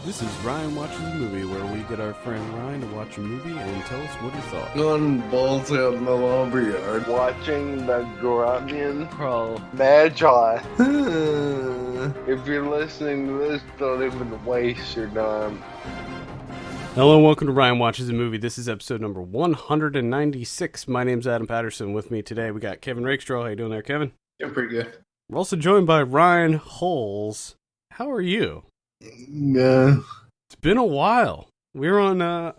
This is Ryan Watches a Movie, where we get our friend Ryan to watch a movie and tell us what he thought. On balls out in the lumber yard. Watching the Grunion Pro Magi. Hello, If you're listening to this, don't even waste your time. Hello and welcome to Ryan Watches a Movie. This is episode number 196. My name's Adam Patterson. With me today, we got Kevin Rakestraw. How you doing there, Kevin? Doing pretty good. We're also joined by Ryan Holes. How are you? Yeah. It's been a while. We're on a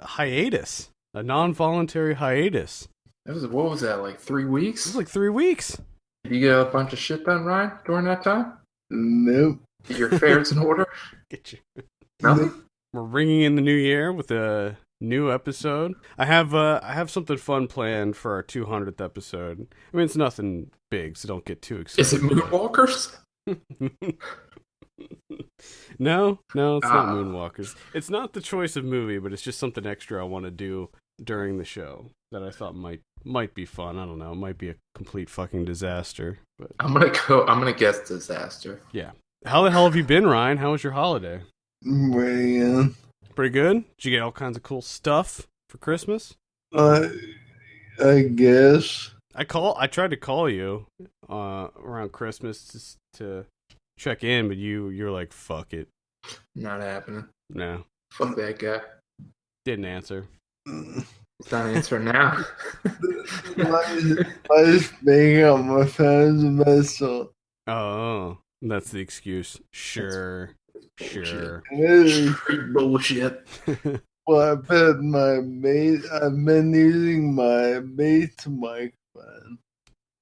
hiatus, a non-voluntary hiatus. What was that, like 3 weeks? It was like 3 weeks. Did you get a bunch of shit done, Ryan, during that time? Nope. Get your affairs in order? Get you. Nothing? We're ringing in the new year with a new episode. I have something fun planned for our 200th episode. I mean, it's nothing big, so don't get too excited. Is it Moonwalkers? No, it's not Moonwalkers. It's not the choice of movie, but it's just something extra I want to do during the show that I thought might be fun. I don't know. It might be a complete fucking disaster. But I'm gonna guess disaster. yeah. How the hell have you been, Ryan? How was your holiday? Man. Pretty good? Did you get all kinds of cool stuff for Christmas? I guess. I tried to call you around Christmas just to check in, but you're like, fuck it. Not happening. No. Fuck that guy. Didn't answer. It's not answering now. I just being on my phone's messed up. Oh, that's the excuse. Sure. Straight bullshit. Well, I've been using my Beats microphone.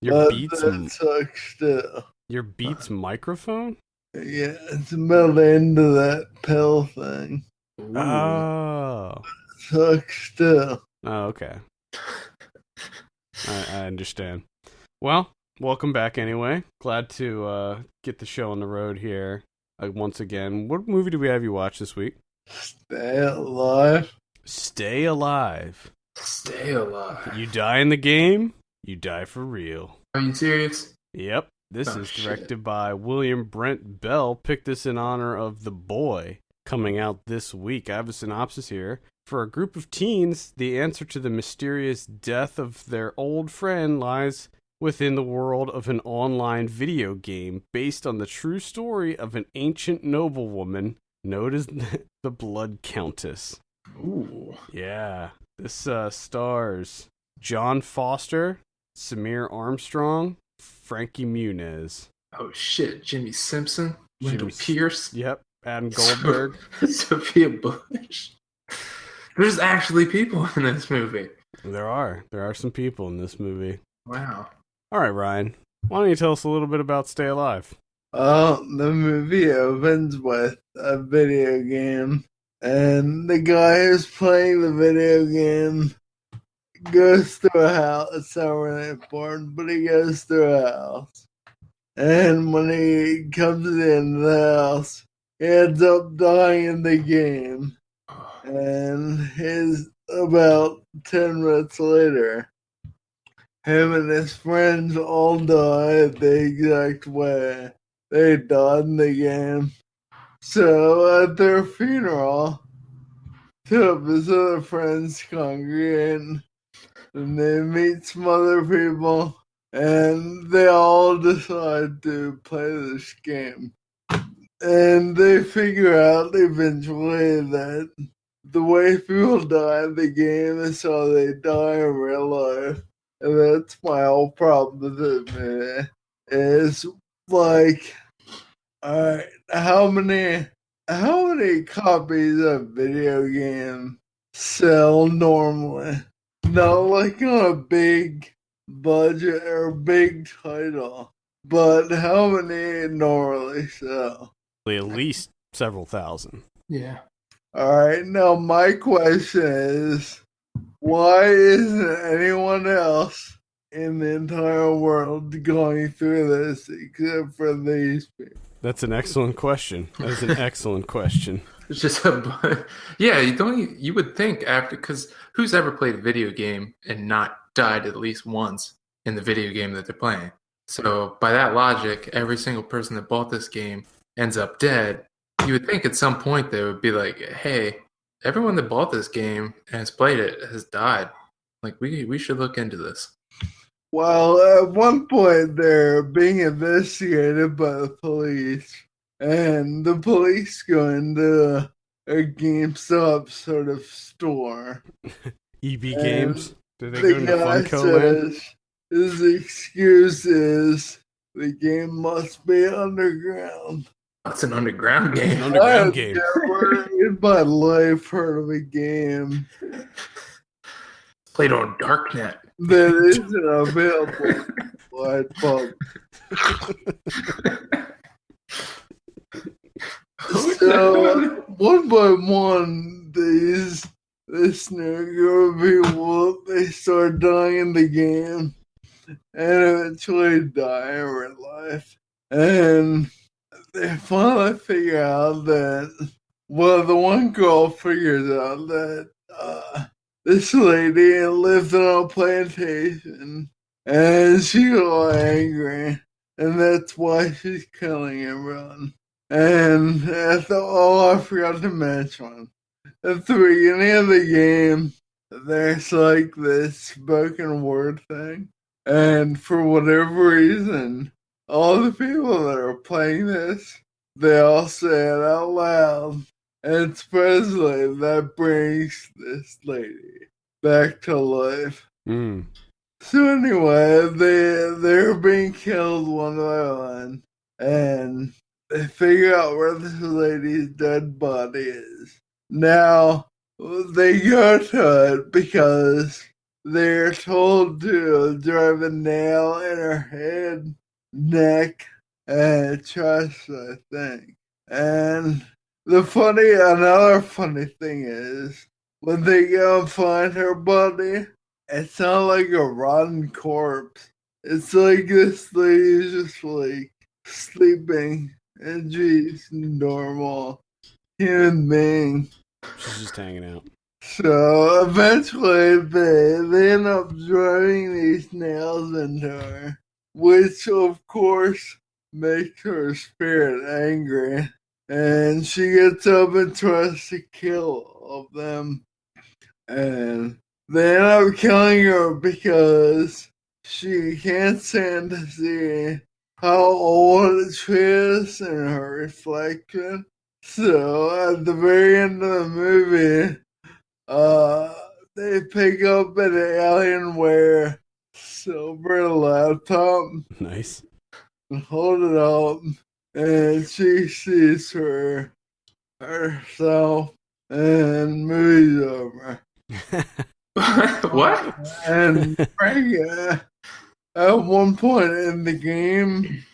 Your Beats that sucks still. Your Beats microphone? Yeah, it's built into that pill thing. Ooh. Oh. Sucks still. Oh, okay. I understand. Well, welcome back anyway. Glad to get the show on the road here once again. What movie do we have you watch this week? Stay alive. Stay Alive. Stay alive. You die in the game, you die for real. Are you serious? Yep. This Oh, is shit. directed by William Brent Bell. Picked this in honor of The Boy, coming out this week. I have a synopsis here. For a group of teens, the answer to the mysterious death of their old friend lies within the world of an online video game based on the true story of an ancient noblewoman known as the Blood Countess. Ooh. Yeah. This stars John Foster, Samir Armstrong, Frankie Muniz. Oh shit. Jimmy Simpson. Wendell Jimmy- Pierce. Yep. Adam Goldberg. Sophia Bush. There's actually people in this movie. There are some people in this movie. Wow. All right, Ryan. Why don't you tell us a little bit about Stay Alive? The movie opens with a video game, and the guy who's playing the video game goes through a house. It's not really important, but he goes through a house. And when he comes to the end of the house, he ends up dying in the game. And about 10 minutes later, him and his friends all die the exact way they died in the game. So at their funeral, two of his other friends congregate, and they meet some other people, and they all decide to play this game. And they figure out eventually that the way people die in the game is how they die in real life. And that's my whole problem with it, man. Is like, alright, how many copies of video game sell normally? Not like on a big budget or big title, but how many normally sell? At least several thousand. Yeah. Alright, now my question is, why isn't anyone else in the entire world going through this except for these people? That's an excellent question. That is an excellent question. It's just yeah. You would think after, because who's ever played a video game and not died at least once in the video game that they're playing? So by that logic, every single person that bought this game ends up dead, You would think at some point they would be like, hey, everyone that bought this game and has played it has died. Like, we should look into this. Well, at one point they're being investigated by the police, and the police go into a GameStop sort of store. EB Games? Do they The go into guy Funko Land? says his excuse is the game must be underground. That's an underground It's an game. underground I've game. never in my life heard of a game Played on Darknet. that isn't available on pub. So one by one, this new group of people, they start dying in the game and eventually die in real life. And they finally figure out that, well, the one girl figures out that this lady lived on a plantation and she got angry, and that's why she's killing everyone. And I forgot to mention, at the beginning of the game, there's like this spoken word thing, and for whatever reason, all the people that are playing this, they all say it out loud, and supposedly that brings this lady back to life. Mm. So anyway, they're being killed one by one, and they figure out where this lady's dead body is. Now, they go to it because they're told to drive a nail in her head, neck, and chest, I think. And another funny thing is, when they go and find her body, it's not like a rotten corpse. It's like this lady's just like sleeping, and she's normal human being. She's just hanging out. So eventually they end up driving these nails into her, which of course makes her spirit angry. And she gets up and tries to kill all of them. And they end up killing her because she can't stand to see how old she is in her reflection. So at the very end of the movie, they pick up an Alienware silver laptop Nice. and hold it up, and she sees herself, and movie's over. What? And at one point in the game,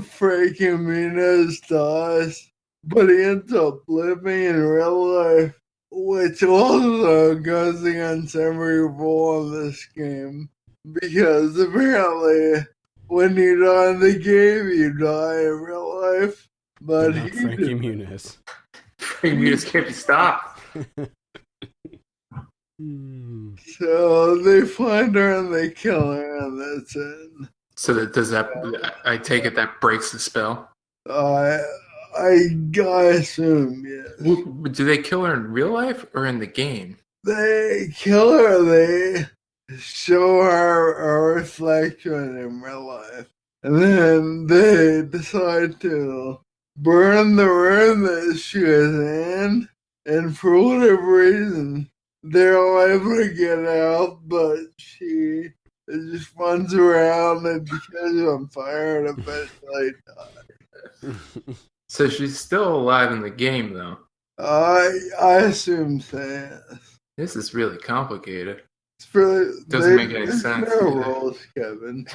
Frank Jimenez dies, but he ends up living in real life, which also goes against every rule of this game, because apparently when you die in the game, you die in real life. But Not he Frankie didn't. Muniz. You just can't be stopped. Hmm. So they find her and they kill her, and that's it. So I take it that breaks the spell. I assume, yes. Do they kill her in real life or in the game? They kill her, they show her a reflection in real life. And then they decide to burn the room that she was in. And for whatever reason, they're all able to get out, but she just runs around and catches on fire and eventually dies. So she's still alive in the game, though. I assume so, yes. This is really complicated. It's really, Doesn't make any sense No either. rules, Kevin.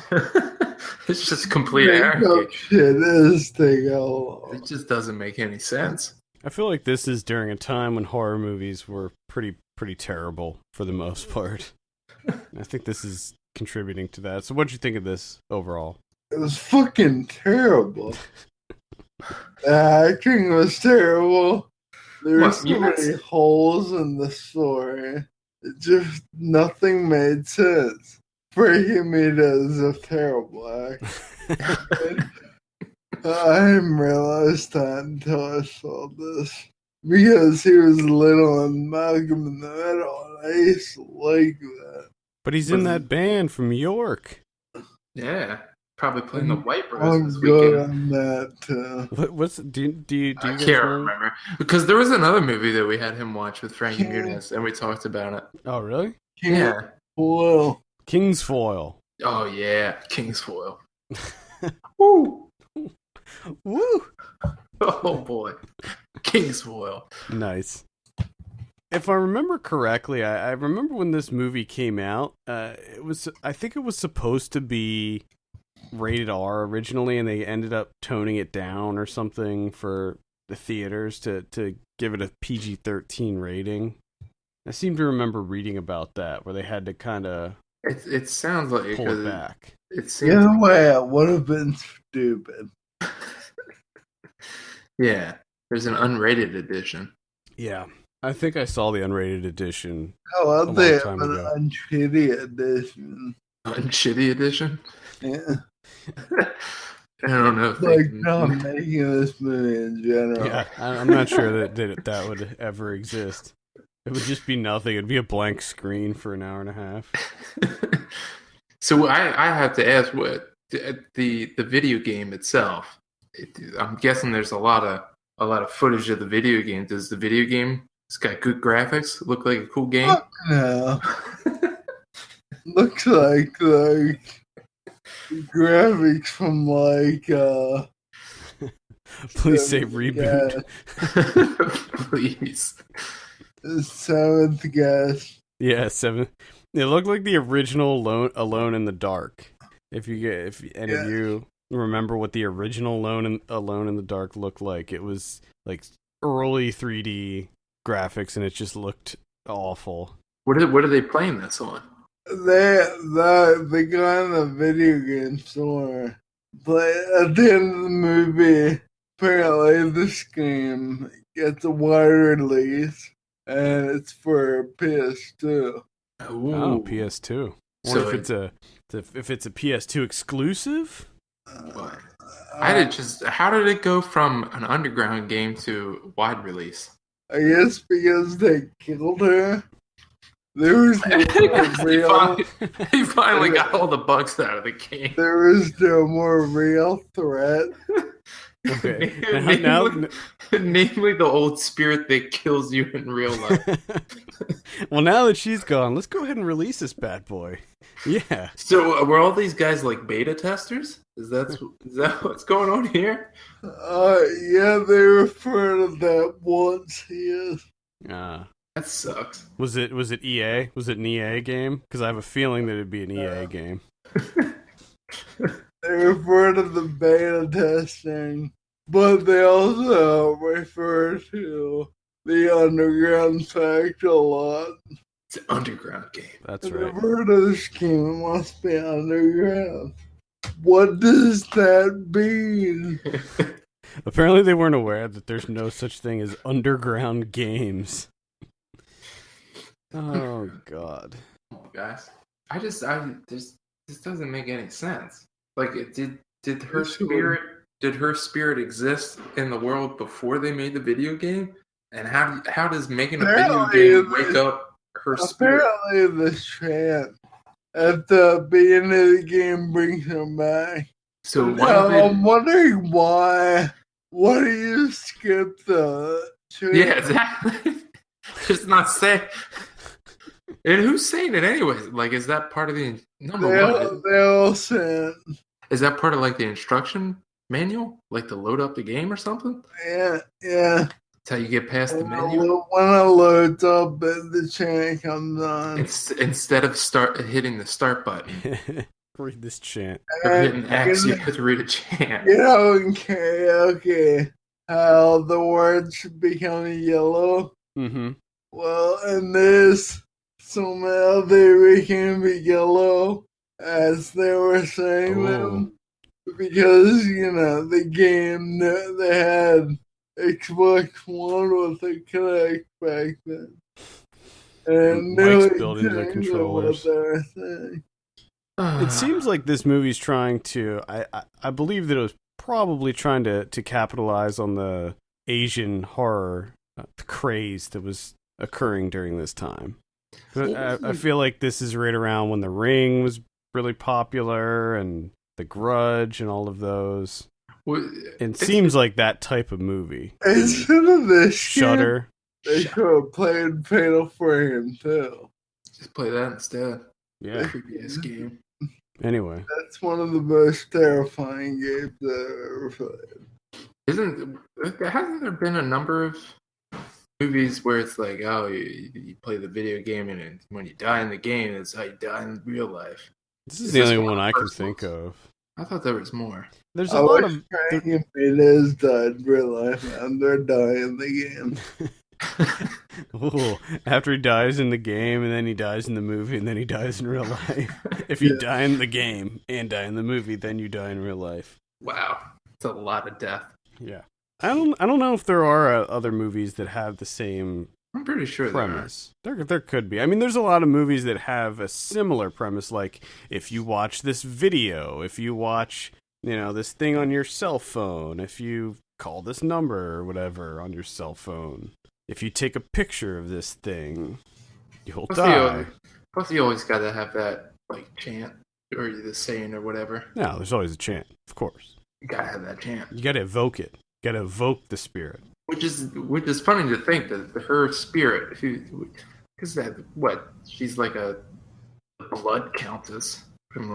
It's just complete Make up anarchy. shit as they go It along. just doesn't make any sense. I feel like this is during a time when horror movies were pretty terrible for the most part. I think this is contributing to that. So what'd you think of this overall? It was fucking terrible. The acting was terrible. There were What, so you had many holes in the story. It just, nothing made sense. Breaking Me is a terrible actor. I didn't realize that until I saw this. Because he was little and Malcolm in the Middle, and I used to like that. But he's in that band from York. Yeah, probably playing the White Rose I'm this good weekend. on that, too. Do you I guys can't remember? remember because there was another movie that we had him watch with Frankie King- Muniz, and we talked about it. Oh, really? Yeah. Well, Kingsfoil. Oh yeah, Kingsfoil. Woo! Woo! Oh boy, Kingsfoil. Nice. If I remember correctly, I remember when this movie came out. I think it was supposed to be rated R originally, and they ended up toning it down or something for the theaters to give it a PG-13 rating. I seem to remember reading about that, where they had to kind of It sounds like pull it back. It seems. either way, it would have been stupid. Yeah, there's an unrated edition. Yeah, I think I saw the unrated edition. How A about long they have time an ago. unshitty edition? Unshitty edition? Yeah. I don't know if they Like, can- not making this movie in general. Yeah, I'm not sure that would ever exist. It would just be nothing. It'd be a blank screen for an hour and a half. So I have to ask, what the video game itself? I'm guessing there's a lot of footage of the video game. Does the video game? It's got good graphics. Look like a cool game. Fuck no. Looks like graphics from Please say reboot. Please. Seventh Guest. Yeah, 7. It looked like the original Alone in the Dark. If any of you remember what the original Alone in the Dark looked like, it was like early 3D graphics, and it just looked awful. What are they playing this on? The guy in the video game store. But at the end of the movie, apparently this game gets a wide release, and it's for PS2. Oh, PS2. I So wonder if it's a PS2 exclusive. What? How did it go from an underground game to wide release? I guess because they killed her. There was no more real. He finally got all the bugs out of the game. There was no more real threat. Okay. Namely, the old spirit that kills you in real life. Well, now that she's gone, let's go ahead and release this bad boy. Yeah. So, were all these guys like beta testers? Is that what's going on here? Yeah, they refer to that once here. That sucks. Was it EA? Was it an EA game? Because I have a feeling that it'd be an EA game. They refer to the beta testing, but they also refer to the underground fact a lot. It's an underground game. That's The right. word of this game must be underground. What does that mean? Apparently, they weren't aware that there's no such thing as underground games. Oh God. Guys, this doesn't make any sense. Like, did her spirit exist in the world before they made the video game? And how does making a video game wake up her spirit? Apparently, the chant at the beginning of the game brings her back. So I'm wondering why. Why do you skip the chant? yeah, exactly. Just not say. And who's saying it anyways? Like, is that part of the They all chant. Is that part of like the instruction manual, like to load up the game or something? Yeah. That's how you get past the menu. When I load up, the chant comes on. Instead of hitting the start button Read this chant. or hitting X, you have to read a chant. You know, in karaoke, how the words become yellow. Mm-hmm. Well, in this, somehow they became yellow as they were saying them. Because, the game that they had Xbox One with a Kinect back then. And Mike's built into the controllers. what they were saying. It seems like this movie's trying to. I believe that it was probably trying to capitalize on the Asian horror craze that was occurring during this time. I feel like this is right around when The Ring was really popular and The Grudge and all of those. It seems like that type of movie. Instead of this Shudder. They could have played Fatal Frame too. Just play that instead. Yeah. Creepiest game. Anyway. That's one of the most terrifying games I've ever played. Hasn't there been a number of movies where it's like, oh, you play the video game and when you die in the game, that's how you die in real life? This is the only one I can think of. I thought there was more. There's a lot of Betas died in real life and they're dying in the game. Ooh, after he dies in the game and then he dies in the movie and then he dies in real life. If you die in the game and die in the movie, then you die in real life. Wow, it's a lot of death. Yeah, I don't know if there are other movies that have the same. I'm pretty sure premise. There could be. I mean, there's a lot of movies that have a similar premise. Like if you watch this video, if you watch this thing on your cell phone, if you call this number or whatever on your cell phone. If you take a picture of this thing, you'll die. Plus, you always got to have that chant or the saying or whatever. No, there's always a chant, of course. You gotta have that chant. You gotta evoke it. You gotta evoke the spirit. Which is funny to think that her spirit, because she's like a blood countess from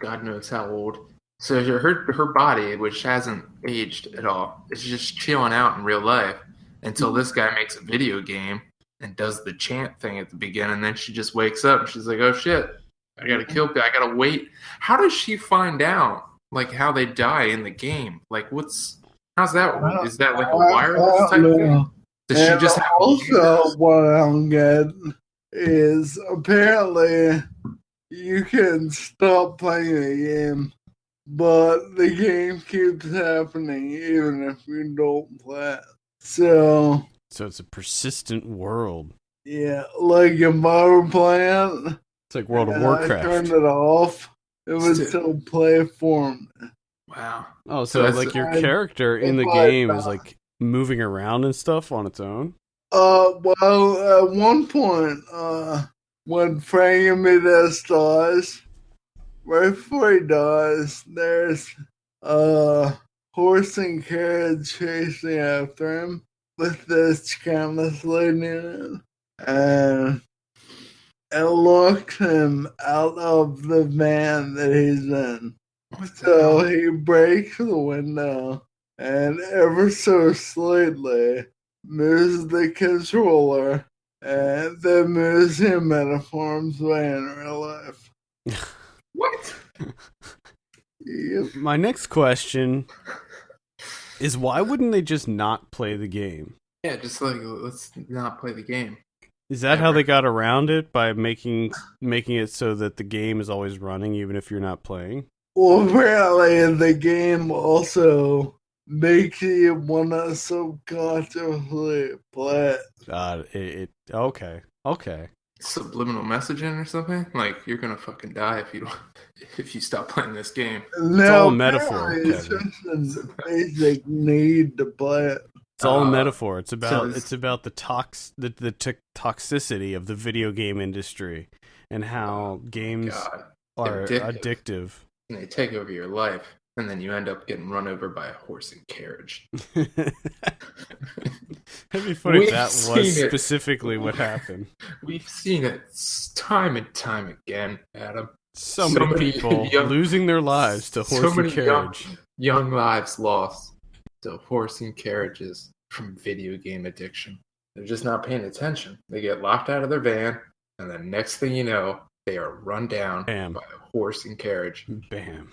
God knows how old. So her body, which hasn't aged at all, is just chilling out in real life. Until this guy makes a video game and does the chant thing at the beginning, and then she just wakes up and she's like, "Oh shit, I gotta kill people. I gotta wait." How does she find out how they die in the game? How's that? Is that a wireless type thing? Does she just have also what I don't get is apparently you can stop playing the game, but the game keeps happening even if you don't play it. So it's a persistent world. Yeah, like a power plant. It's like World of Warcraft. I turned it off. It would still play for me. Wow. Oh, so your character in the game is moving around and stuff on its own? Well, at one point, when Frank Amidas dies, right before he dies, there's horse and carriage chasing after him with this canvas lady in it, and it locks him out of the van that he's in. So he breaks the window and ever so slightly moves the controller and then moves him out of harm's way in real life. What? Yep. My next question is why wouldn't they just not play the game? Yeah, just let's not play the game. Is that how they got around it, by making it so that the game is always running even if you're not playing? Well, apparently the game also makes you want to subconsciously play it. Okay. Subliminal messaging or something? You're gonna fucking die if you stop playing this game. No, it's all a metaphor. It's just a basic need to play it. It's all a metaphor. It's about the toxicity of the video game industry and how games are addictive. And they take over your life, and then you end up getting run over by a horse and carriage. It'd be funny if that was specifically what happened. We've seen it time and time again, Adam. So many people losing their lives to horse and carriage. Young lives lost to horse and carriages from video game addiction. They're just not paying attention. They get locked out of their van, and the next thing you know, they are run down by a horse and carriage. Bam.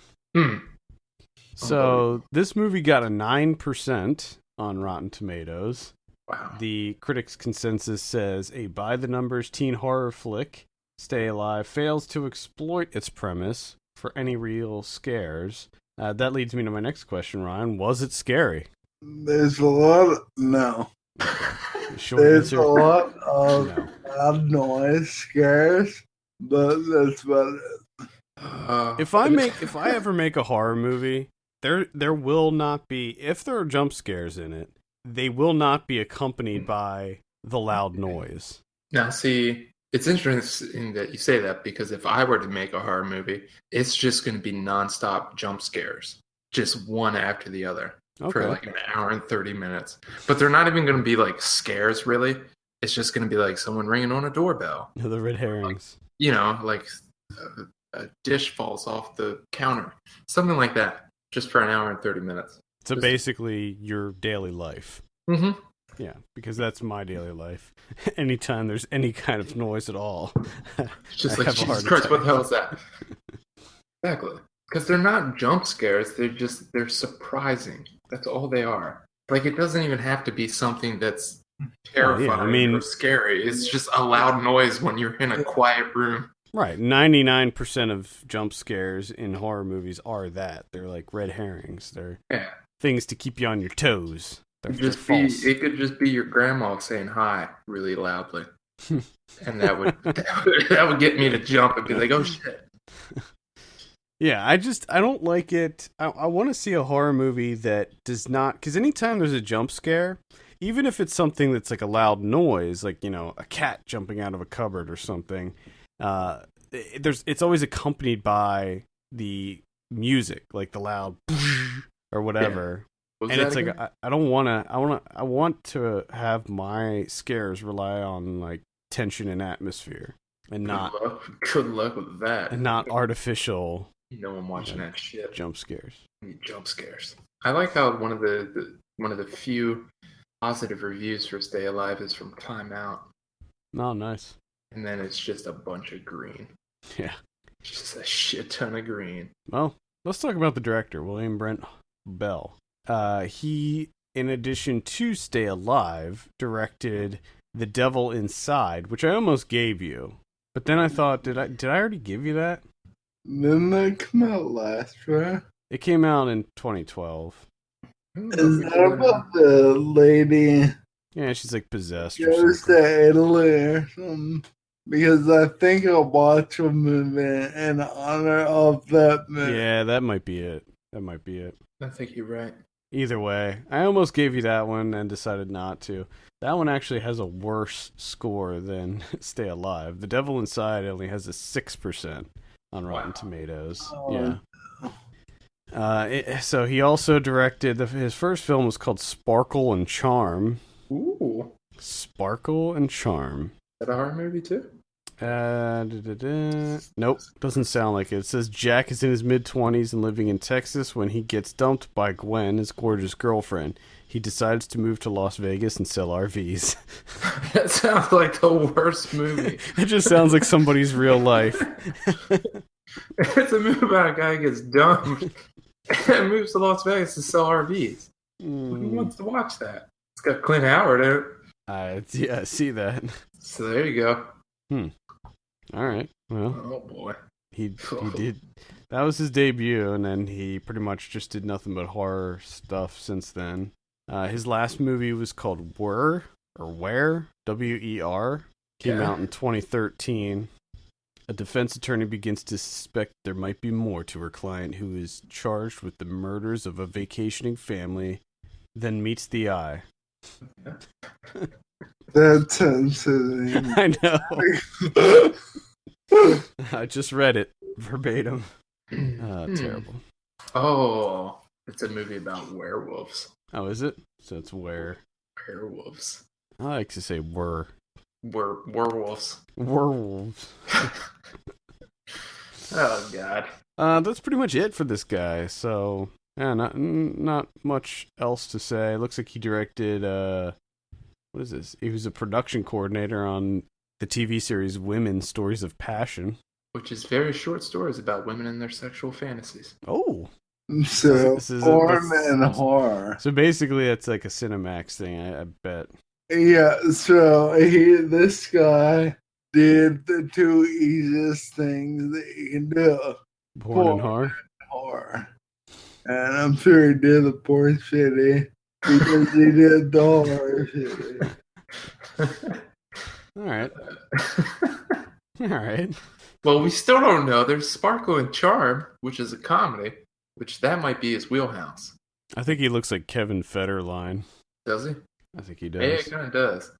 So this movie got a 9% on Rotten Tomatoes. Wow. The critics' consensus says a by-the-numbers teen horror flick, Stay Alive, fails to exploit its premise for any real scares. That leads me to my next question, Ryan. Was it scary? There's a lot of... No. There's a lot of loud noise scares, but that's about it. If I ever make a horror movie, there will not be, if there are jump scares in it, they will not be accompanied by the loud noise. Now, see, it's interesting that you say that, because if I were to make a horror movie, it's just going to be nonstop jump scares, just one after the other for like an hour and 30 minutes. But they're not even going to be like scares, really. It's just going to be like someone ringing on a doorbell. The red herrings. Like a dish falls off the counter. Something like that, just for an hour and 30 minutes. So basically your daily life. Mm-hmm. Yeah, because that's my daily life. Anytime there's any kind of noise at all. It's just like, Jesus Christ, what the hell is that? Exactly. Because they're not jump scares, they're surprising. That's all they are. Like, it doesn't even have to be something that's terrifying or scary. It's just a loud noise when you're in a quiet room. Right. 99% of jump scares in horror movies are that. They're like red herrings. They're things to keep you on your toes. It could just be your grandma saying hi really loudly. And that would get me to jump and be like, oh shit. Yeah, I don't like it. I want to see a horror movie that does not, because anytime there's a jump scare, even if it's something that's like a loud noise, like, a cat jumping out of a cupboard or something, it's always accompanied by the music, like the loud or whatever. And it's again? Like I want to have my scares rely on like tension and atmosphere, and good luck with that, and not artificial. I'm watching that shit. Jump scares. Jump scares. I like how one of the few positive reviews for Stay Alive is from Time Out. Oh, nice. And then it's just a bunch of green. Yeah. Just a shit ton of green. Well, let's talk about the director, William Brent Bell. He, in addition to Stay Alive, directed The Devil Inside, which I almost gave you. But then I thought, did I already give you that? Didn't that come out last year? It came out in 2012. Is that about the lady? Yeah, she's like possessed. Goes to Italy or something. Because I think I'll watch a movie in honor of that movie. Yeah, that might be it. I think you're right. Either way, I almost gave you that one and decided not to. That one actually has a worse score than Stay Alive. The Devil Inside only has a 6% on Rotten Tomatoes. Oh. Yeah. So he also directed, his first film was called Sparkle and Charm. Ooh. Sparkle and Charm. Is that a horror movie too? Nope, doesn't sound like it. It says Jack is in his mid-20s and living in Texas when he gets dumped by Gwen, his gorgeous girlfriend. He decides to move to Las Vegas and sell RVs. That sounds like the worst movie. It just sounds like somebody's real life. It's a movie about a guy who gets dumped and moves to Las Vegas to sell RVs. Who wants to watch that? It's got Clint Howard in it. Yeah, I see that. So there you go. All right. Well, oh boy, he did. That was his debut, and then he pretty much just did nothing but horror stuff since then. His last movie was called Where, W-E-R. Came out in 2013. A defense attorney begins to suspect there might be more to her client, who is charged with the murders of a vacationing family, then meets the eye. That's sensitive. I know. I just read it verbatim. Terrible. Oh, it's a movie about werewolves. Oh, is it? So it's werewolves. I like to say werewolves. Werewolves. Oh God. That's pretty much it for this guy. So yeah, not much else to say. Looks like he directed. What is this? He was a production coordinator on the TV series Women: Stories of Passion, which is very short stories about women and their sexual fantasies. Oh. So, porn and horror. So basically, it's like a Cinemax thing, I bet. Yeah, so this guy did the two easiest things that you can do. Porn and horror. And I'm sure he did the porn shitty because he did the horror shitty. All right. Well, we still don't know. There's Sparkle and Charm, which is a comedy. which that might be his wheelhouse. I think he looks like Kevin Federline. Does he? I think he does. Yeah, it kind of does.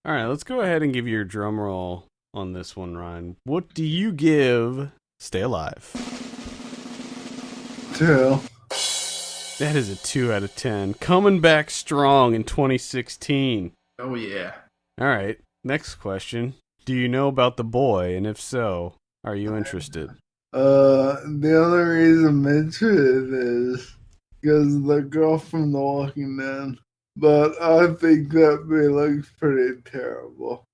All right, let's go ahead and give you your drum roll on this one, Ryan. What do you give Stay Alive? 2. That is a 2 out of 10. Coming back strong in 2016. Oh, yeah. All right, next question. Do you know about The Boy? And if so, are you interested? The only reason I'm interested is because the girl from The Walking Dead. But I think that movie looks pretty terrible.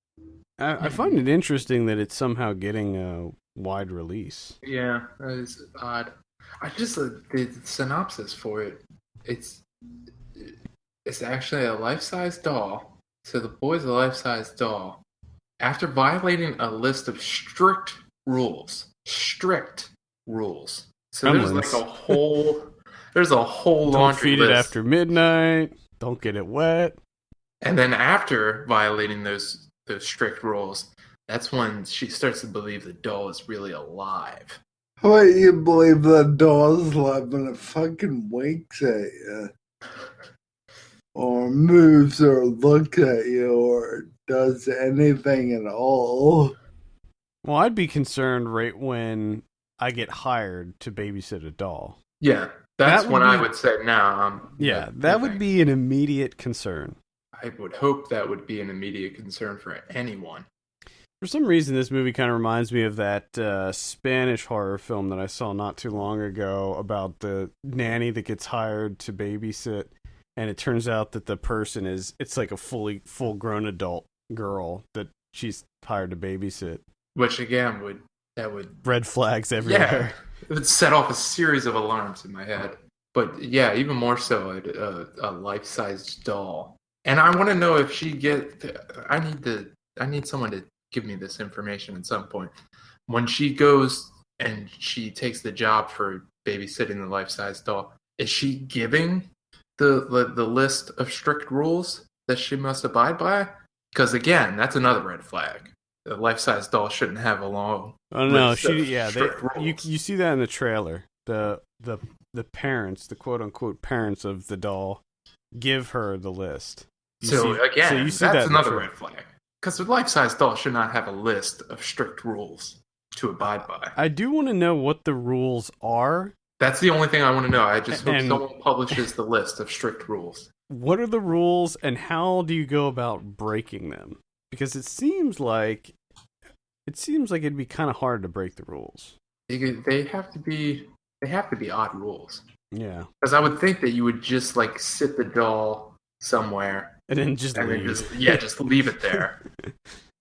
I find it interesting that it's somehow getting a wide release. Yeah, that is odd. I just the synopsis for it. It's actually a life-size doll. So the boy's a life-size doll. After violating a list of strict rules. So there's like a whole Don't laundry feed list. it after midnight. Don't get it wet. And then after violating those strict rules, that's when she starts to believe the doll is really alive. Wait, you believe the doll's alive when it fucking winks at you? Or moves or looks at you or does anything at all? Well, I'd be concerned right when I get hired to babysit a doll. Yeah, that's That when would I be- would say no. Yeah, that would be an immediate concern. I would hope that would be an immediate concern for anyone. For some reason, this movie kind of reminds me of that Spanish horror film that I saw not too long ago about the nanny that gets hired to babysit, and it turns out that the person it's like a full-grown adult girl that she's hired to babysit. Which again would Red flags everywhere. it would set off a series of alarms in my head. But yeah, even more so a life-sized doll. And I want to know if she I need someone to give me this information at some point. When she goes and she takes the job for babysitting the life-size doll, is she giving the list of strict rules that she must abide by? Because again, that's another red flag. The life-size doll shouldn't have a long. Oh no, list of you rules. see that in the trailer. The parents, the quote unquote parents of the doll, give her the list. So you see that's in the another trailer. red flag. Because the life-size doll should not have a list of strict rules to abide by. I do want to know what the rules are. That's the only thing I want to know. I just hope And- someone publishes the list of strict rules. What are the rules, and how do you go about breaking them? Because it seems like it'd be kind of hard to break the rules. They have to be odd rules. Yeah, Because I would think that you would just like sit the doll somewhere and then just and leave. then just leave it there.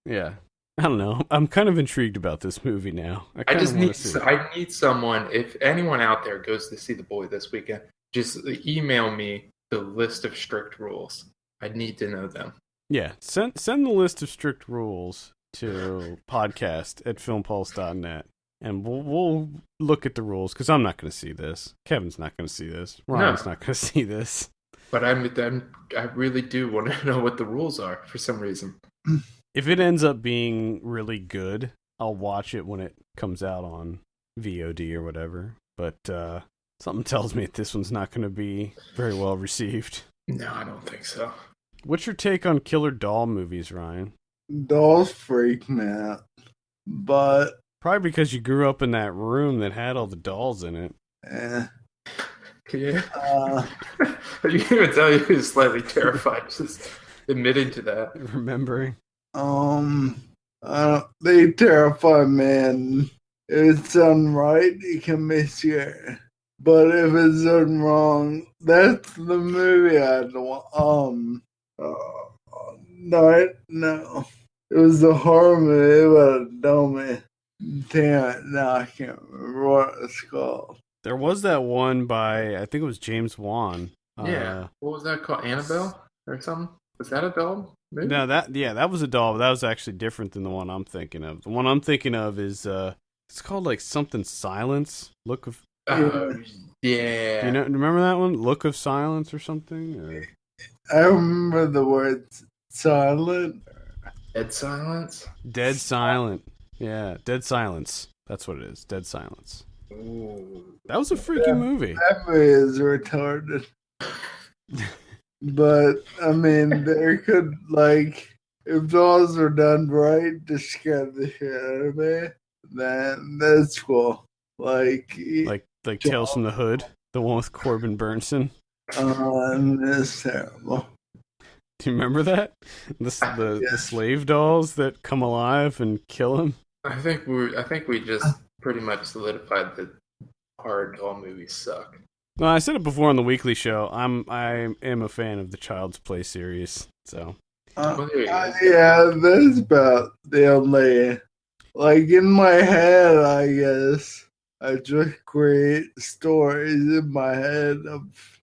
Yeah, I don't know. I'm kind of intrigued about this movie now. I just wanna need see it. I need someone. If anyone out there goes to see The Boy this weekend, just email me the list of strict rules. I need to know them. Yeah, send the list of strict rules to podcast@filmpulse.net, and we'll look at the rules, because I'm not going to see this. Kevin's not going to see this. Ryan's not going to see this. But I really do want to know what the rules are for some reason. If it ends up being really good, I'll watch it when it comes out on VOD or whatever. But something tells me that this one's not going to be very well received. No, I don't think so. What's your take on killer doll movies, Ryan? Dolls freak me out. But, Probably because you grew up in that room that had all the dolls in it. Yeah. uh, You can even tell he was slightly terrified just admitting to that. Remembering. they terrify me, and if it's done right, it can be scary. But if it's done wrong, that's the movie I'd want. No. It was a horror movie, but don't me. Damn it, now I can't remember what it's called. There was that one by, I think it was James Wan. Yeah. What was that called? Annabelle or something? Was that a doll? Maybe? No, that was a doll, but that was actually different than the one I'm thinking of. The one I'm thinking of is, it's called like something Silence. Look of... Yeah. You know, remember that one? Look of Silence or something? Or... I remember the words silent. Dead Silence? Dead Silent. Yeah, Dead Silence. That's what it is. Dead Silence. Ooh. That was a freaky movie. That movie is retarded. But, I mean, there could, like, if those were done right to scare the shit out of me, then that's cool. Like Tales from the Hood, the one with Corbin Burnson. It's terrible. Do you remember that? The slave dolls that come alive and kill him? I think we just pretty much solidified that horror doll movies suck. Well, I said it before on the weekly show. I am a fan of the Child's Play series. So yeah, that's about the only, like, in my head, I guess. I just create stories in my head of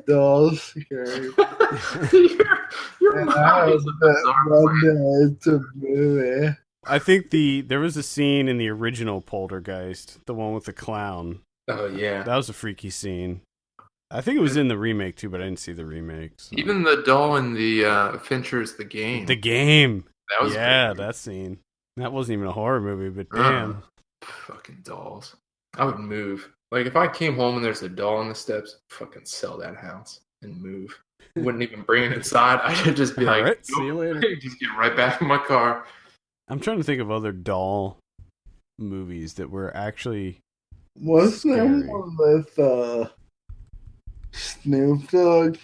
dolls. Your And mind is a bizarre one place. day it's a movie. I think there was a scene in the original Poltergeist, the one with the clown. Oh yeah, That was a freaky scene. I think it was in the remake too, but I didn't see the remake. So. even the doll in the Fincher's The Game. The Game. That was that scene. That wasn't even a horror movie, but damn. Fucking dolls. I would move. Like if I came home and there's a doll on the steps, fucking sell that house and move. Wouldn't even bring it inside. I'd just be like, All right, see you later. Just get right back in my car. I'm trying to think of other doll movies that were actually What's that scary. one with Snoop Dogg?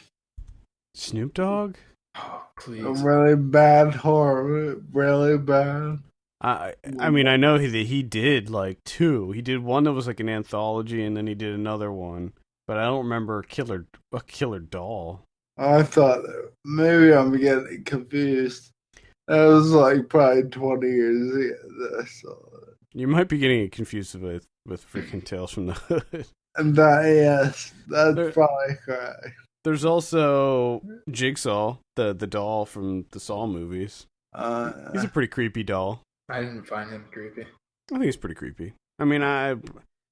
Snoop Dogg? Oh, A please. really bad horror, really bad. I mean, I know that he did like two. He did one that was like an anthology, and then he did another one. But I don't remember a killer doll. I thought maybe I'm getting confused. That was like probably 20 years ago that I saw it. You might be getting it confused with freaking Tales from the Hood. And that's There- probably correct. There's also Jigsaw, the doll from the Saw movies. He's a pretty creepy doll. I didn't find him creepy. I think he's pretty creepy. I mean, I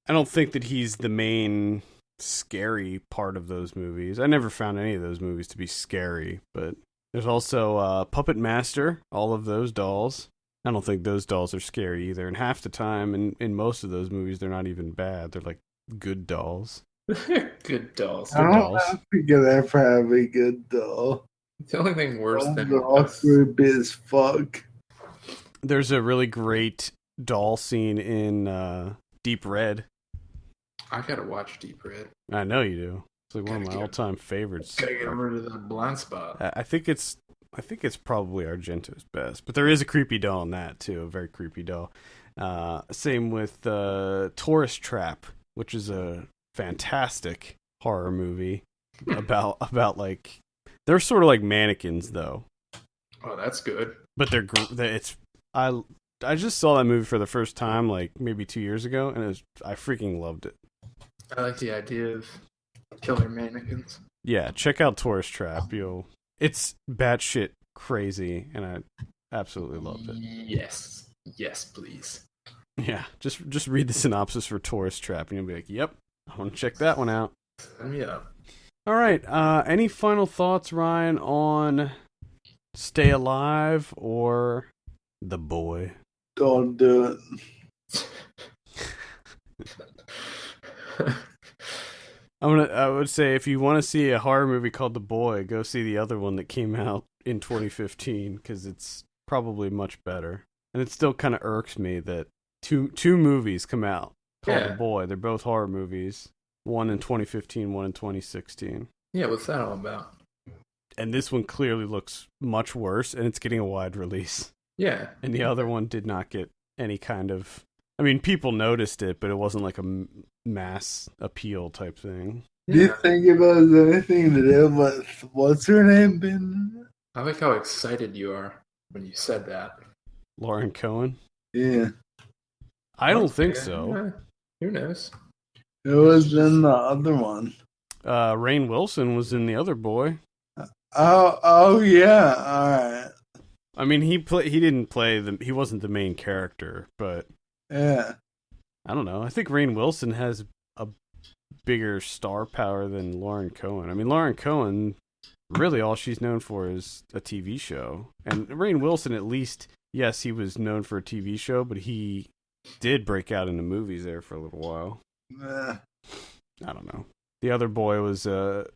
don't think that he's the main scary part of those movies. I never found any of those movies to be scary, but there's also Puppet Master, all of those dolls. I don't think those dolls are scary either. And half the time, in most of those movies, they're not even bad. They're like good dolls. Good dolls. I don't dolls. know if you could ever have a good doll. The only thing worse than They're all creepy as fuck. There's a really great doll scene in Deep Red. I gotta watch Deep Red. I know you do. It's like one of Gotta my get- all-time favorites. Gotta get rid of that blind spot. I think it's probably Argento's best, but there is a creepy doll in that too, a very creepy doll. Same with Tourist Trap, which is a fantastic horror movie about like they're sort of like mannequins though, Oh, that's good. but I just saw that movie for the first time like maybe 2 years ago, and I freaking loved it. I like the idea of killer mannequins. Yeah, check out Tourist Trap. It's batshit crazy, and I absolutely loved it. Yes, please. Yeah, just read the synopsis for Tourist Trap, and you'll be like, "Yep, I want to check that one out." Sign me up. All right. Any final thoughts, Ryan, on Stay Alive or The Boy? Don't do it. I would say if you want to see a horror movie called The Boy, go see the other one that came out in 2015 because it's probably much better. And it still kind of irks me that two movies come out called Yeah. The Boy. They're both horror movies. One in 2015, one in 2016. Yeah, what's that all about? And this one clearly looks much worse, and it's getting a wide release. Yeah. And the other one did not get any kind of... I mean, people noticed it, but it wasn't like a mass appeal type thing. Do you think it has anything to do with what's her name been? I like how excited you are when you said that. Lauren Cohen? Yeah. I don't think Yeah, so. Who knows? It was in the other one. Rainn Wilson was in The Other Boy. Oh yeah, alright. I mean, he didn't play he wasn't the main character, but Yeah. I don't know. I think Rainn Wilson has a bigger star power than Lauren Cohen. I mean, Lauren Cohen, really all she's known for is a TV show. And Rainn Wilson, at least, yes, he was known for a TV show, but he did break out into movies there for a little while. Nah. I don't know. The Other Boy was it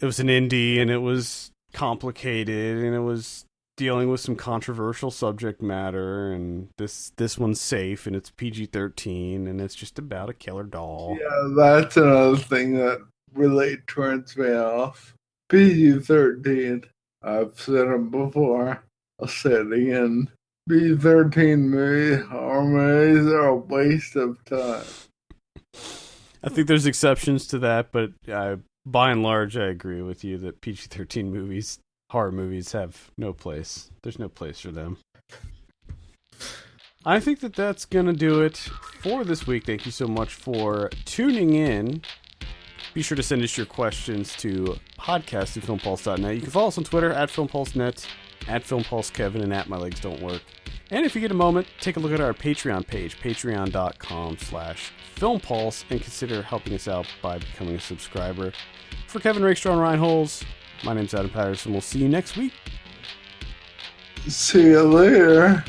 was an indie, and it was complicated, and it was dealing with some controversial subject matter, and this one's safe, and it's PG-13, and it's just about a killer doll. Yeah, that's another thing that really turns me off. PG-13. I've said it before. I'll say it again. PG-13 movies, horror movies are a waste of time. I think there's exceptions to that, but by and large, I agree with you that PG-13 movies, horror movies, have no place. There's no place for them. I think that's going to do it for this week. Thank you so much for tuning in. Be sure to send us your questions to podcast@filmpulse.net. You can follow us on Twitter @FilmPulseNet, @FilmPulseKevin, and @MyLegsDon'tWork. And if you get a moment, take a look at our Patreon page, patreon.com/FilmPulse, and consider helping us out by becoming a subscriber. For Kevin Rakestraw and Ryan Holes, my name's Adam Patterson. We'll see you next week. See you later.